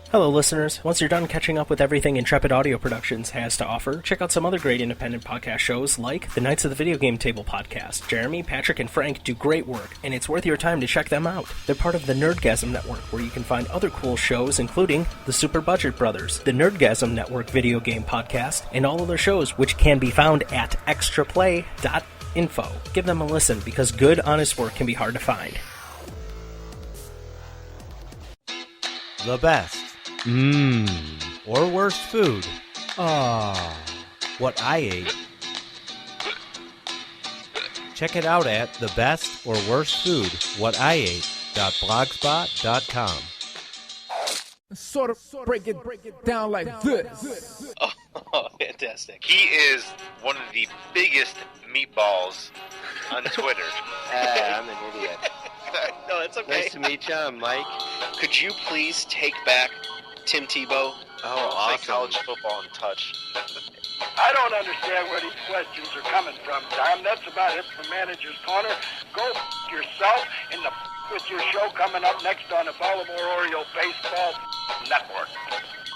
Hello, listeners. Once you're done catching up with everything Intrepid Audio Productions has to offer, check out some other great independent podcast shows like the Knights of the Video Game Table podcast. Jeremy, Patrick, and Frank do great work, and it's worth your time to check them out. They're part of the Nerdgasm Network, where you can find other cool shows, including the Super Budget Brothers, the Nerdgasm Network video game podcast, and all other shows, which can be found at extraplay.info. Give them a listen, because good, honest work can be hard to find. The best. Or worst food. What I ate. Check it out at the best or worst food, what I ate.blogspot.com. Sort of break it down like this. Oh, fantastic. He is one of the biggest meatballs on Twitter. I'm an idiot. No, that's okay. Nice to meet you. I'm Mike. Could you please take back Tim Tebow? Oh, awesome. College football in touch. I don't understand where these questions are coming from, Tom. That's about it for Manager's Corner. Go yourself and with your show coming up next on the Baltimore Oriole Baseball Network.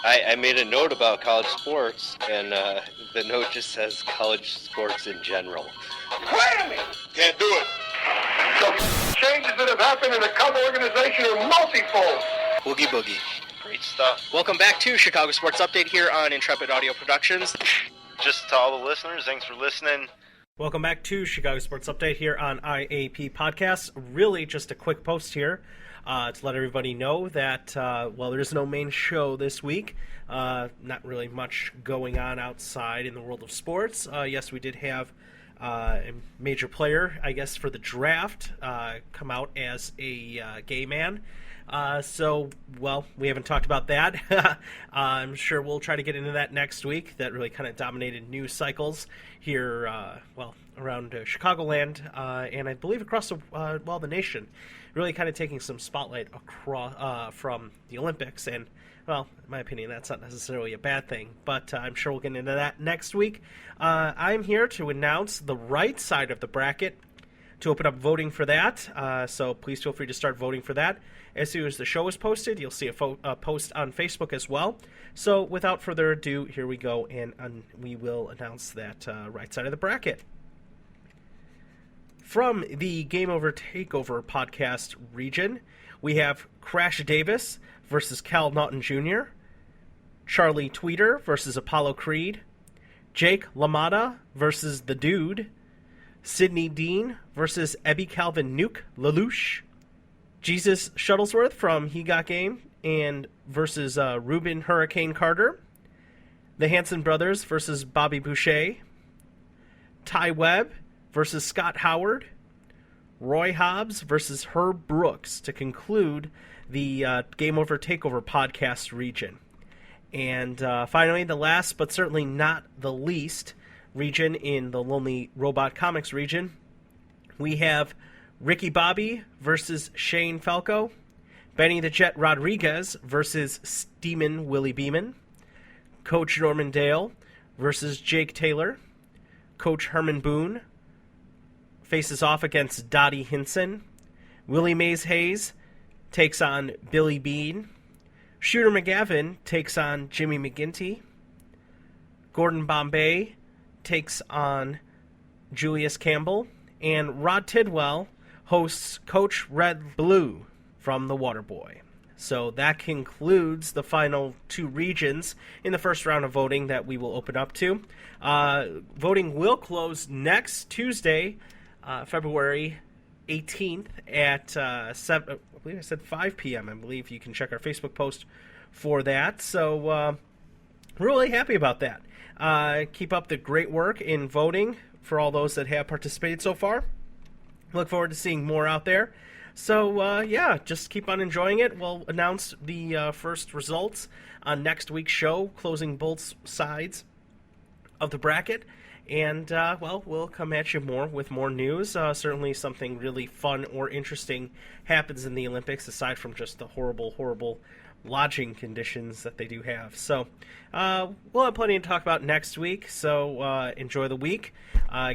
I made a note about college sports, and the note just says college sports in general. Whammy! Can't do it. The changes that have happened in the Cub organization are multifold. Boogie boogie. Great stuff. Welcome back to Chicago Sports Update here on Intrepid Audio Productions. Just to all the listeners, thanks for listening. Welcome back to Chicago Sports Update here on IAP Podcast. Really just a quick post here to let everybody know that, there is no main show this week. Not really much going on outside in the world of sports. Yes, we did have a major player, I guess, for the draft come out as a gay man. We haven't talked about that. I'm sure we'll try to get into that next week. That really kind of dominated news cycles here, around Chicagoland, and I believe across the nation. Really kind of taking some spotlight across from the Olympics, and, well, in my opinion, that's not necessarily a bad thing, but I'm sure we'll get into that next week. I'm here to announce the right side of the bracket, to open up voting for that, so please feel free to start voting for that. As soon as the show is posted, you'll see a post on Facebook as well. So without further ado, here we go, and we will announce that right side of the bracket. From the Game Over Takeover podcast region, we have Crash Davis versus Cal Naughton Jr., Charlie Tweeter versus Apollo Creed, Jake LaMotta versus The Dude, Sidney Dean versus Ebby Calvin Nuke Lelouch, Jesus Shuttlesworth from He Got Game and versus Ruben Hurricane Carter, the Hanson Brothers versus Bobby Boucher, Ty Webb versus Scott Howard, Roy Hobbs versus Herb Brooks to conclude the Game Over Takeover podcast region. And finally, the last but certainly not the least region in the Lonely Robot Comics region, we have Ricky Bobby versus Shane Falco, Benny the Jet Rodriguez versus Steeman Willie Beeman, Coach Norman Dale versus Jake Taylor, Coach Herman Boone faces off against Dottie Hinson, Willie Mays Hayes takes on Billy Bean, Shooter McGavin takes on Jimmy McGinty, Gordon Bombay takes on Julius Campbell, and Rod Tidwell hosts Coach Red Blue from The Waterboy. So that concludes the final two regions in the first round of voting that we will open up to. Voting will close next Tuesday, February 18th at 7, I believe I said 5 p.m. I believe you can check our Facebook post for that. So we're really happy about that. Keep up the great work in voting for all those that have participated so far. Look forward to seeing more out there. So, just keep on enjoying it. We'll announce the first results on next week's show, closing both sides of the bracket. And, we'll come at you with more news. Certainly something really fun or interesting happens in the Olympics, aside from just the horrible, horrible lodging conditions that they do have. So, we'll have plenty to talk about next week, so enjoy the week.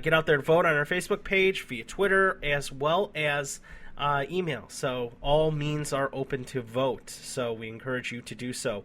Get out there and vote on our Facebook page, via Twitter, as well as email. So all means are open to vote. So we encourage you to do so.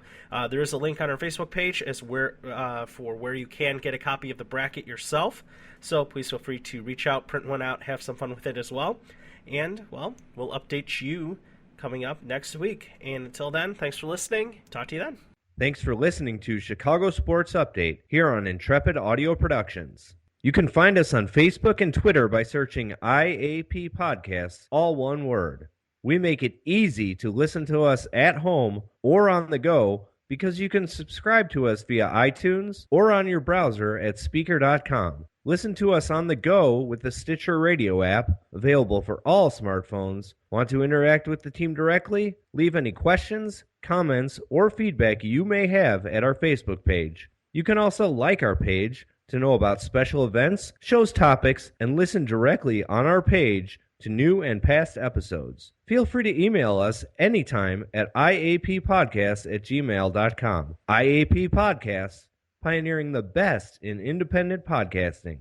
There is a link on our Facebook page as for where you can get a copy of the bracket yourself. So please feel free to reach out, print one out, have some fun with it as well. And, well, we'll update you coming up next week. And until then, thanks for listening. Talk to you then. Thanks for listening to Chicago Sports Update here on Intrepid Audio Productions. You can find us on Facebook and Twitter by searching IAP Podcasts, all one word. We make it easy to listen to us at home or on the go because you can subscribe to us via iTunes or on your browser at Spreaker.com. Listen to us on the go with the Stitcher Radio app, available for all smartphones. Want to interact with the team directly? Leave any questions, comments, or feedback you may have at our Facebook page. You can also like our page to know about special events, shows topics, and listen directly on our page to new and past episodes. Feel free to email us anytime at iappodcasts@gmail.com. IAP Podcasts, pioneering the best in independent podcasting.